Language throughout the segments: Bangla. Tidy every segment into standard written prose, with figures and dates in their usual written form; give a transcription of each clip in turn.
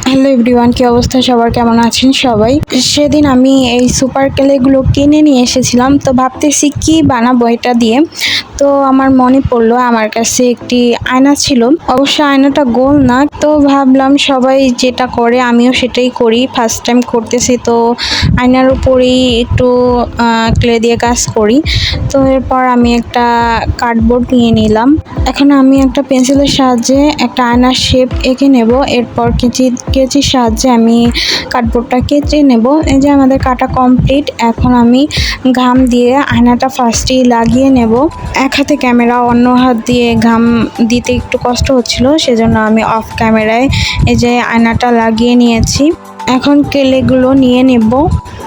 হ্যালো এভরিওয়ান, কি অবস্থা সবার, কেমন আছেন সবাই? সেদিন আমি এই সুপার ক্লেগুলো কিনে নিয়ে এসেছিলাম, তো ভাবতেছি কি বানাবো এটা দিয়ে। তো আমার মনে পড়লো আমার কাছে একটি আয়না ছিল, অবশ্য আয়নাটা গোল না। তো ভাবলাম সবাই যেটা করে আমিও সেটাই করি, ফার্স্ট টাইম করতেছি, তো আয়নার উপরেই একটু ক্লে দিয়ে কাজ করি। তো এরপর আমি একটা কার্ডবোর্ড নিয়ে নিলাম। এখন আমি একটা পেন্সিলের সাহায্যে একটা আয়নার শেপ এঁকে নেব। এরপর কেচির সাহায্যে আমি কার্ডবোর্ডটা কেচে নেব। এই যে আমাদের কাটা কমপ্লিট। এখন আমি ঘাম দিয়ে আয়নাটা ফার্স্টেই লাগিয়ে নেব। এক হাতে ক্যামেরা, অন্য হাত দিয়ে ঘাম দিতে একটু কষ্ট হচ্ছিল, সেজন্য আমি অফ ক্যামেরায় এই যে আয়নাটা লাগিয়ে নিয়েছি। এখন ক্লেগুলো নিয়ে নেব।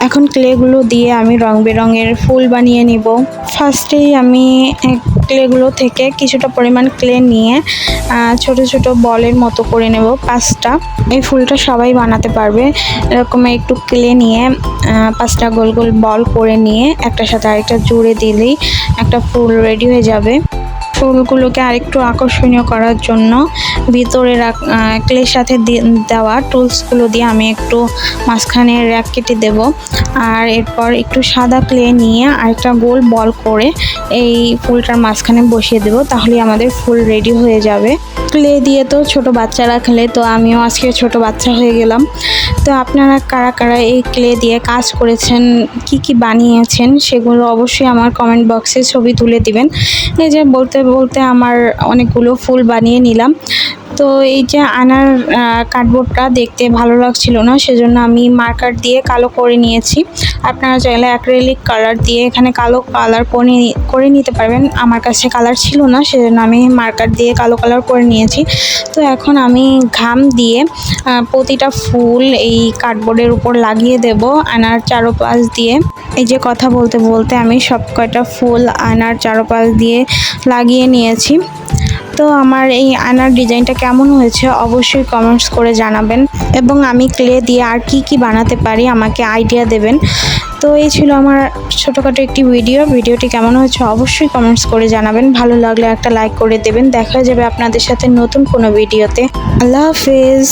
এখন ক্লেগুলো দিয়ে আমি রং বেরঙের ফুল বানিয়ে নিব। ফার্স্টেই আমি ক্লেগুলো থেকে কিছুটা পরিমাণ ক্লে নিয়ে ছোট ছোট বলের মতো করে নেব 5টা। এই ফুলটা সবাই বানাতে পারবে। এরকম একটু ক্লে নিয়ে 5টা গোল গোল বল করে নিয়ে একটার সাথে আরেকটা জুড়ে দিলেই একটা ফুল রেডি হয়ে যাবে। ফুলগুলোকে আরেকটু আকর্ষণীয় করার জন্য ভিতরে ক্লের সাথে দেওয়া টুলসগুলো দিয়ে আমি একটু মাঝখানে র্যাক কেটে দেব। আর এরপর একটু সাদা ক্লে নিয়ে আরেকটা গোল বল করে এই ফুলটার মাঝখানে বসিয়ে দেব, তাহলে আমাদের ফুল রেডি হয়ে যাবে। ক্লে দিয়ে তো ছোট বাচ্চারা খেলে, তো আমিও আজকে ছোট বাচ্চা হয়ে গেলাম। তো আপনারা কারা কারা এই ক্লে দিয়ে কাজ করেছেন, কি কি বানিয়েছেন, সেগুলো অবশ্যই আমার কমেন্ট বক্সে ছবি তুলে দিবেন। এই যে বলতে বলতে আমার অনেকগুলো ফুল বানিয়ে নিলাম। তো এই যে আয়নার কার্ডবোর্ডটা দেখতে ভালো লাগছিল না, সেজন্য আমি মার্কার দিয়ে কালো করে নিয়েছি। আপনারা চাইলে অ্যাক্রিলিক কালার দিয়ে এখানে কালো কালার করে নিতে পারবেন। আমার কাছে কালার ছিল না, সেজন্য আমি মার্কার দিয়ে কালো কালার করে নিয়েছি। তো এখন আমি ঘাম দিয়ে প্রতিটা ফুল এই কার্ডবোর্ডের উপর লাগিয়ে দেব আয়নার চারপাশ দিয়ে। এই যে কথা বলতে বলতে আমি সব কয়টা ফুল আয়নার চারপাশ দিয়ে লাগিয়ে নিয়েছি। তো আমার এই আয়নার ডিজাইনটা কেমন হয়েছে অবশ্যই কমেন্টস করে জানাবেন, এবং আমি ক্লে দিয়ে আর কি কি বানাতে পারি আমাকে আইডিয়া দেবেন। তো এই ছিল আমার ছোটোখাটো একটি ভিডিওটি কেমন হয়েছে অবশ্যই কমেন্টস করে জানাবেন। ভালো লাগলে একটা লাইক করে দেবেন। দেখা যাবে আপনাদের সাথে নতুন কোনো ভিডিওতে। আল্লাহ হাফেজ।